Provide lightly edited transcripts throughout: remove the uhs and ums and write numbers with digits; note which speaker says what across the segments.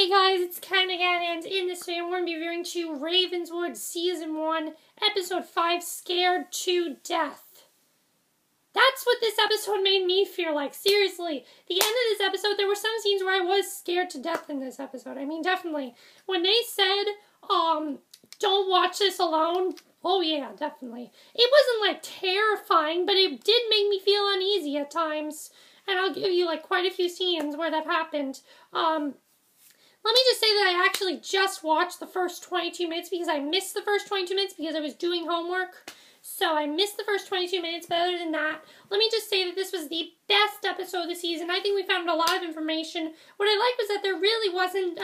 Speaker 1: Hey guys, it's Ken again, and in this video we're going to be reviewing to Ravenswood Season 1, Episode 5, Scared to Death. That's what this episode made me feel like, seriously. The end of this episode, there were some scenes where I was scared to death in this episode. I mean, definitely. When they said, don't watch this alone, oh yeah, definitely. It wasn't, like, terrifying, but it did make me feel uneasy at times. And I'll give you, like, quite a few scenes where that happened. Let me just say that I actually just watched the first 22 minutes because I missed the first 22 minutes because I was doing homework. So I missed the first 22 minutes, but other than that, let me just say that this was the best episode of the season. I think we found a lot of information. What I liked was that there really wasn't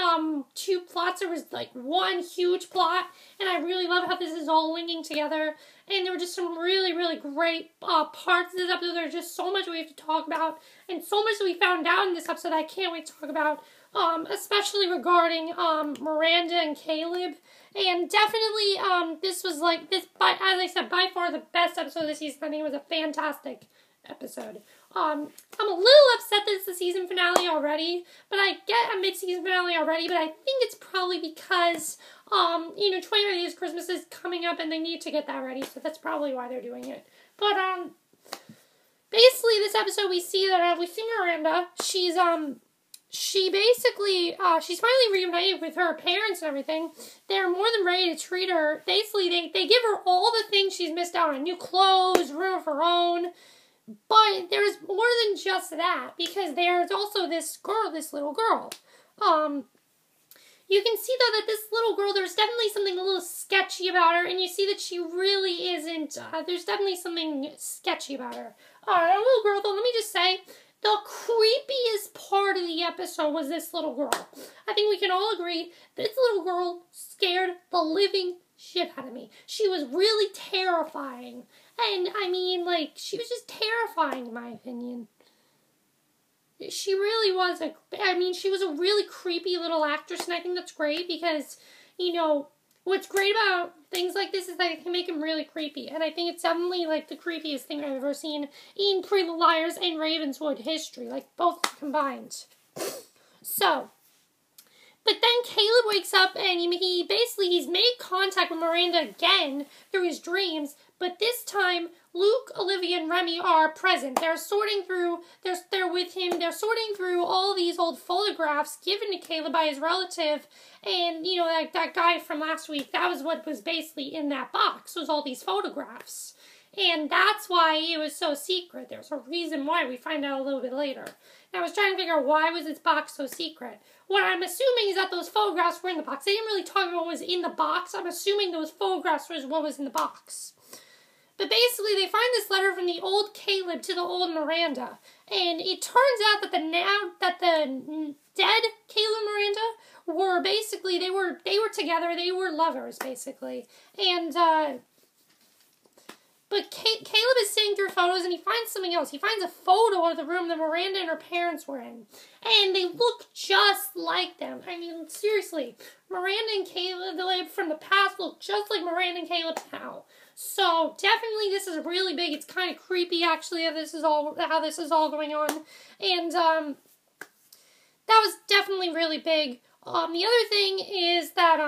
Speaker 1: two plots. There was like one huge plot, and I really love how this is all linking together. And there were just some really, really great parts of this episode. There's just so much we have to talk about, and so much that we found out in this episode I can't wait to talk about. Especially regarding Miranda and Caleb. And definitely, this was like, as I said, by far the best episode of the season. I think it was a fantastic episode. I'm a little upset that it's the season finale already, but I get a mid-season finale already, but I think it's probably because, 25 Days Christmas is coming up and they need to get that ready, so that's probably why they're doing it. But, basically, this episode we see Miranda. She's finally reunited with her parents and everything. They're more than ready to treat her. Basically, they give her all the things she's missed out on. New clothes, room of her own. But there's more than just that, because there's also this little girl. You can see, though, that this little girl, there's definitely something a little sketchy about her, and you see that she really isn't, there's definitely something sketchy about her. That little girl, though, let me just say, the creepiest part of the episode was this little girl. I think we can all agree this little girl scared the living shit out of me. She was really terrifying. And, I mean, like, she was just terrifying in my opinion. She really was she was a really creepy little actress, and I think that's great because, what's great about things like this is that it can make them really creepy. And I think it's definitely, like, the creepiest thing I've ever seen in Pretty Little Liars and Ravenswood history. Like, both combined. So, but then Caleb wakes up and he's made contact with Miranda again through his dreams. But this time, Luke, Olivia, and Remy are present. They're sorting through, they're with him, they're sorting through all these old photographs given to Caleb by his relative. And, that guy from last week, that was what was basically in that box, was all these photographs. And that's why it was so secret. There's a reason why. We find out a little bit later. And I was trying to figure out why was this box so secret. What I'm assuming is that those photographs were in the box. They didn't really talk about what was in the box. I'm assuming those photographs was what was in the box. But basically, they find this letter from the old Caleb to the old Miranda. And it turns out that the dead Caleb and Miranda were basically, they were together. They were lovers, basically. And, but Caleb is sitting through photos and he finds something else. He finds a photo of the room that Miranda and her parents were in. And they look just like them. I mean, seriously. Miranda and Caleb from the past look just like Miranda and Caleb now. So, definitely this is really big. It's kind of creepy, actually, how this is all going on. And, that was definitely really big. The other thing is that,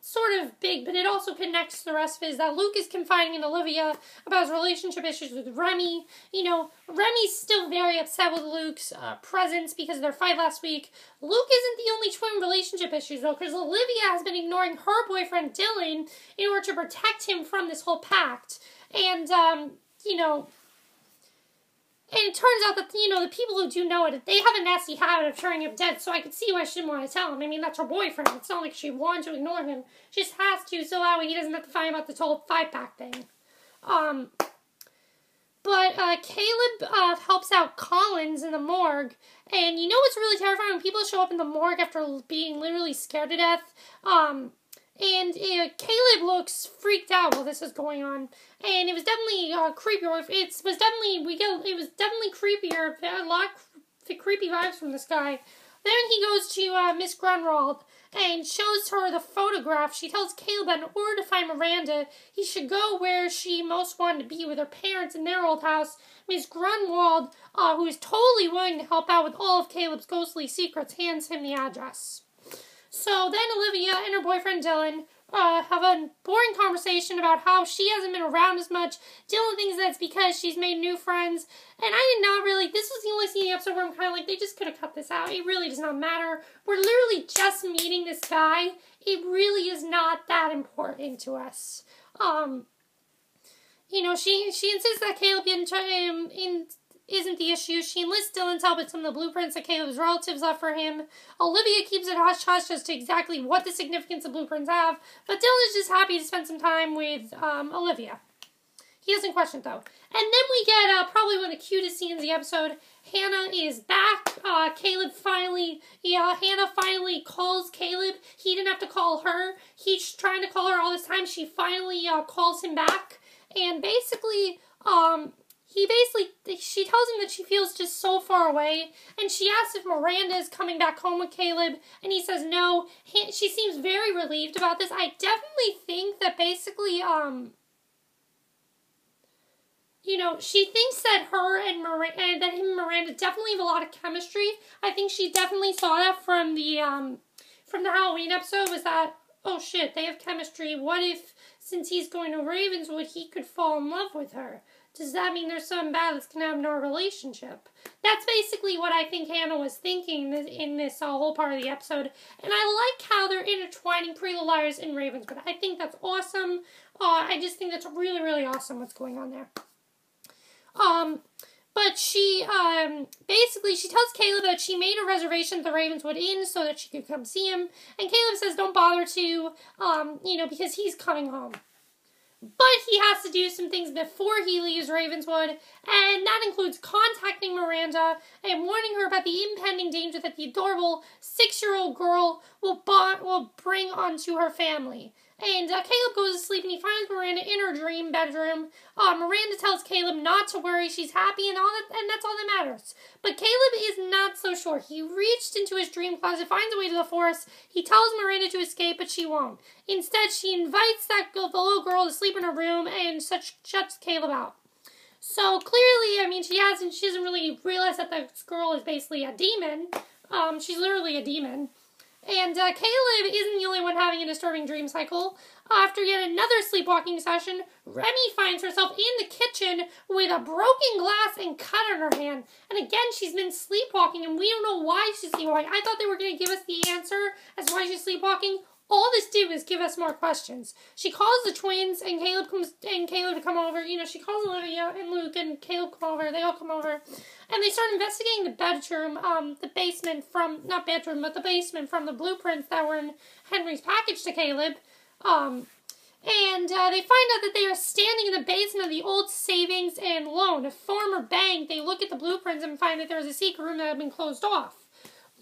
Speaker 1: sort of big, but it also connects to the rest of it, is that Luke is confiding in Olivia about his relationship issues with Remy. Remy's still very upset with Luke's presence because of their fight last week. Luke isn't the only twin relationship issues, though, because Olivia has been ignoring her boyfriend, Dylan, in order to protect him from this whole pact. And, and it turns out that, the people who do know it, they have a nasty habit of turning him dead, so I could see why she didn't want to tell him. I mean, that's her boyfriend. It's not like she wanted to ignore him. She just has to, so that way he doesn't have to find about this whole fight-back thing. Caleb helps out Collins in the morgue, and what's really terrifying? When people show up in the morgue after being literally scared to death, Caleb looks freaked out while this is going on, and it was definitely creepier. It was definitely creepier. A lot of creepy vibes from this guy. Then he goes to Miss Grunwald and shows her the photograph. She tells Caleb that in order to find Miranda, he should go where she most wanted to be, with her parents in their old house. Miss Grunwald, who is totally willing to help out with all of Caleb's ghostly secrets, hands him the address. So then Olivia and her boyfriend Dylan have a boring conversation about how she hasn't been around as much. Dylan thinks that's because she's made new friends. And I did not really, this was the only scene in the episode where I'm kind of like, they just could have cut this out. It really does not matter. We're literally just meeting this guy. It really is not that important to us. You know, she insists that Caleb isn't the issue. She enlists Dylan's help with some of the blueprints that Caleb's relatives left for him. Olivia keeps it hush-hush as to exactly what the significance of blueprints have, but Dylan is just happy to spend some time with Olivia. He doesn't question it, though. And then we get probably one of the cutest scenes of the episode. Hanna is back. Hannah finally calls Caleb. He didn't have to call her. He's trying to call her all this time. She finally calls him back. And basically, she tells him that she feels just so far away, and she asks if Miranda is coming back home with Caleb, and he says no. She seems very relieved about this. I definitely think that basically, you know, she thinks that her and that him and Miranda definitely have a lot of chemistry. I think she definitely saw that from the Halloween episode, was that, oh shit, they have chemistry. What if, since he's going to Ravenswood, he could fall in love with her? Does that mean there's something bad that's going to happen to our relationship? That's basically what I think Hanna was thinking in this whole part of the episode. And I like how they're intertwining Pretty Little Liars and Ravenswood. I think that's awesome. I just think that's really, really awesome what's going on there. But she, basically, she tells Caleb that she made a reservation at the Ravenswood Inn so that she could come see him. And Caleb says don't bother to, you know, because he's coming home. But he has to do some things before he leaves Ravenswood, and that includes contacting Miranda and warning her about the impending danger that the adorable 6-year-old girl will bring onto her family. And Caleb goes to sleep, and he finds Miranda in her dream bedroom. Miranda tells Caleb not to worry, she's happy, and that's all that matters. But Caleb is not so sure. He reached into his dream closet, finds a way to the forest. He tells Miranda to escape, but she won't. Instead, she invites the little girl to sleep in her room, and shuts Caleb out. So clearly, I mean, she doesn't really realize that this girl is basically a demon. She's literally a demon. And Caleb isn't the only one having a disturbing dream cycle. After yet another sleepwalking session, Remy finds herself in the kitchen with a broken glass and cut on her hand. And again, she's been sleepwalking, and we don't know why she's sleepwalking. I thought they were going to give us the answer as to why she's sleepwalking. All this did was give us more questions. She calls the twins, and Caleb to come over. You know, she calls Olivia and Luke, and Caleb come over. They all come over, and they start investigating the bedroom, the basement from the basement from the blueprints that were in Henry's package to Caleb. And they find out that they are standing in the basement of the old savings and loan, a former bank. They look at the blueprints and find that there was a secret room that had been closed off.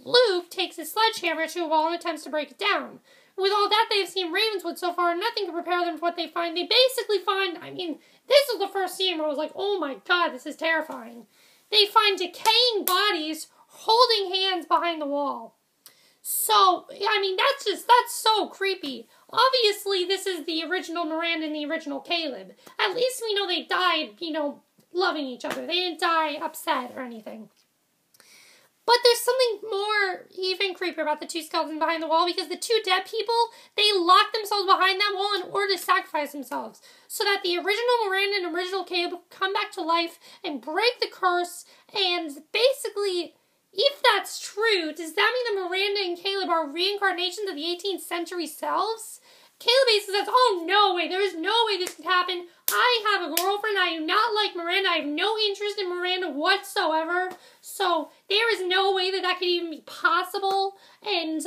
Speaker 1: Luke takes a sledgehammer to a wall and attempts to break it down. With all that they've seen Ravenswood so far, nothing can prepare them for what they find. They basically find, I mean, this is the first scene where I was like, oh my god, this is terrifying. They find decaying bodies holding hands behind the wall. So, I mean, that's so creepy. Obviously, this is the original Miranda and the original Caleb. At least we know they died, you know, loving each other. They didn't die upset or anything. But there's something more even creepier about the two skeletons behind the wall, because the two dead people, they lock themselves behind that wall in order to sacrifice themselves, so that the original Miranda and original Caleb come back to life and break the curse. And basically, if that's true, does that mean that Miranda and Caleb are reincarnations of the 18th century selves? Caleb basically says, oh, no way, there is no way this could happen. I have a girlfriend. I do not like Miranda. I have no interest in Miranda whatsoever. So there is no way that that could even be possible. And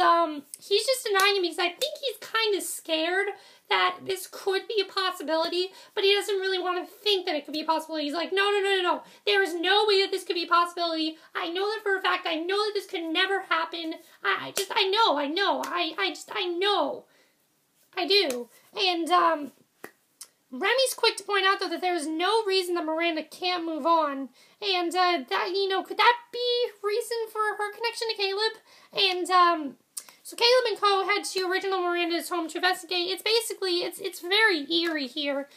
Speaker 1: he's just denying it because I think he's kind of scared that this could be a possibility, but he doesn't really want to think that it could be a possibility. He's like, no. There is no way that this could be a possibility. I know that for a fact. I know that this could never happen. I know. I do. And Remy's quick to point out, though, that there is no reason that Miranda can't move on. And that, you know, could that be reason for her connection to Caleb? And so Caleb and co head to original Miranda's home to investigate. It's basically, it's very eerie here.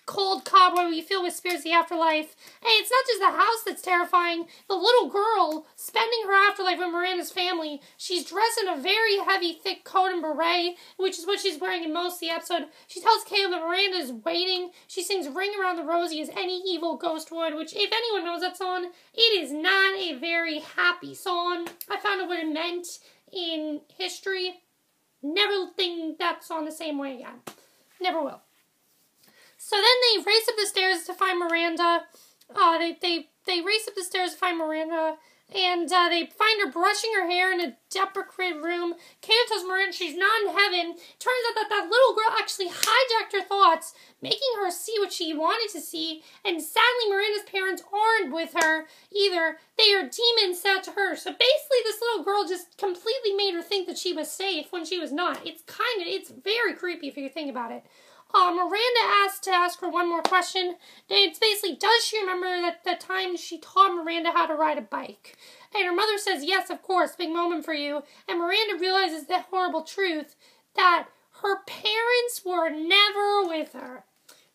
Speaker 1: cold cobweb you feel with spirits of the afterlife. And it's not just the house that's terrifying. The little girl spending her afterlife with Miranda's family. She's dressed in a very heavy, thick coat and beret, which is what she's wearing in most of the episode. She tells Caleb that Miranda is waiting. She sings Ring Around the Rosie as any evil ghost would, which if anyone knows that song, it is not a very happy song. I found out what it meant in history. Never think that song the same way again. Never will. So then they race up the stairs to find Miranda. They race up the stairs to find Miranda, and they find her brushing her hair in a decorated room. Caleb tells Miranda she's not in heaven. Turns out that that little girl actually hijacked her thoughts, making her see what she wanted to see, and sadly Miranda's parents aren't with her either. They are demons sent to her. So basically this little girl just completely made her think that she was safe when she was not. It's very creepy if you think about it. Miranda asked to ask her one more question. It's basically, does she remember that the time she taught Miranda how to ride a bike? And her mother says, yes, of course, big moment for you. And Miranda realizes the horrible truth that her parents were never with her.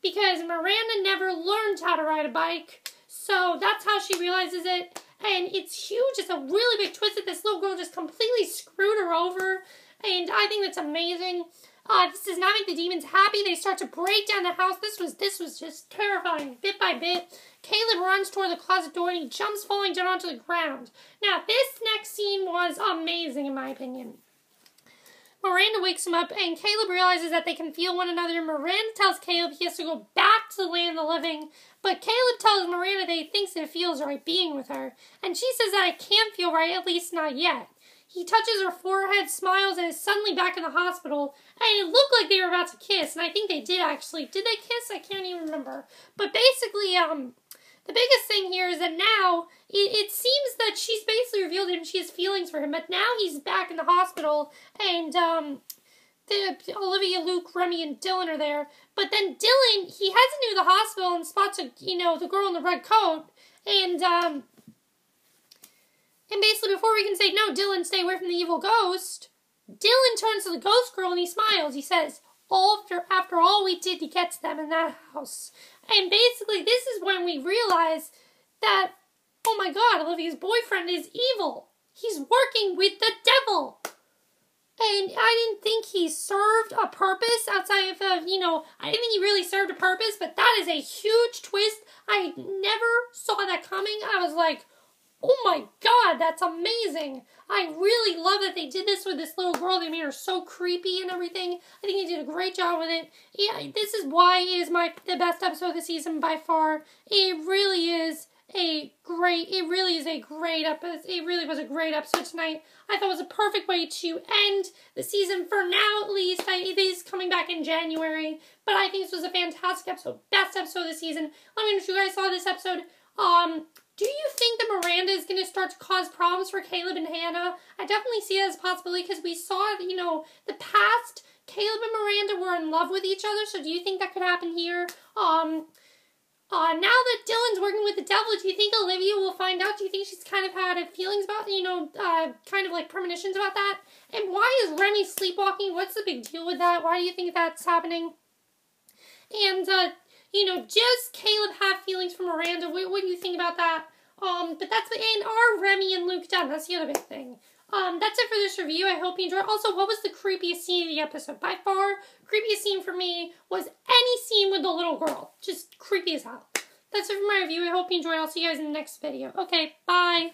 Speaker 1: Because Miranda never learned how to ride a bike. So that's how she realizes it. And it's huge. It's a really big twist that this little girl just completely screwed her over. And I think that's amazing. This does not make the demons happy. They start to break down the house. This was just terrifying, bit by bit. Caleb runs toward the closet door and he jumps falling down onto the ground. Now, this next scene was amazing in my opinion. Miranda wakes him up and Caleb realizes that they can feel one another. Miranda tells Caleb he has to go back to the land of the living. But Caleb tells Miranda that he thinks it feels right being with her. And she says that it can't feel right, at least not yet. He touches her forehead, smiles, and is suddenly back in the hospital. And it looked like they were about to kiss, and I think they did actually. Did they kiss? I can't even remember. But basically, the biggest thing here is that now, it seems that she's basically revealed to him she has feelings for him, but now he's back in the hospital, and Olivia, Luke, Remy, and Dylan are there. But then Dylan, he heads into the hospital and spots, the girl in the red coat, and basically, before we can say, no, Dylan, stay away from the evil ghost, Dylan turns to the ghost girl and he smiles. He says, after all we did to get to them in that house. And basically, this is when we realize that, oh my God, Olivia's boyfriend is evil. He's working with the devil. And I didn't think he served a purpose outside of, I didn't think he really served a purpose, but that is a huge twist. I never saw that coming. I was like, oh my God, that's amazing. I really love that they did this with this little girl. They made her so creepy and everything. I think they did a great job with it. Yeah, this is why it is the best episode of the season by far. It really is a great episode. It really was a great episode tonight. I thought it was a perfect way to end the season for now, at least. It is coming back in January, but I think this was a fantastic episode. Best episode of the season. Let me know if you guys saw this episode. Do you think that Miranda is going to start to cause problems for Caleb and Hanna? I definitely see that as a possibility because we saw, the past, Caleb and Miranda were in love with each other, so do you think that could happen here? Now that Dylan's working with the devil, do you think Olivia will find out? Do you think she's kind of had feelings about, kind of like premonitions about that? And why is Remy sleepwalking? What's the big deal with that? Why do you think that's happening? And, does Caleb have feelings for Miranda? What do you think about that? But and are Remy and Luke done? That's the other big thing. That's it for this review. I hope you enjoyed. Also, what was the creepiest scene of the episode? By far, creepiest scene for me was any scene with the little girl. Just creepy as hell. That's it for my review. I hope you enjoyed. I'll see you guys in the next video. Okay, bye.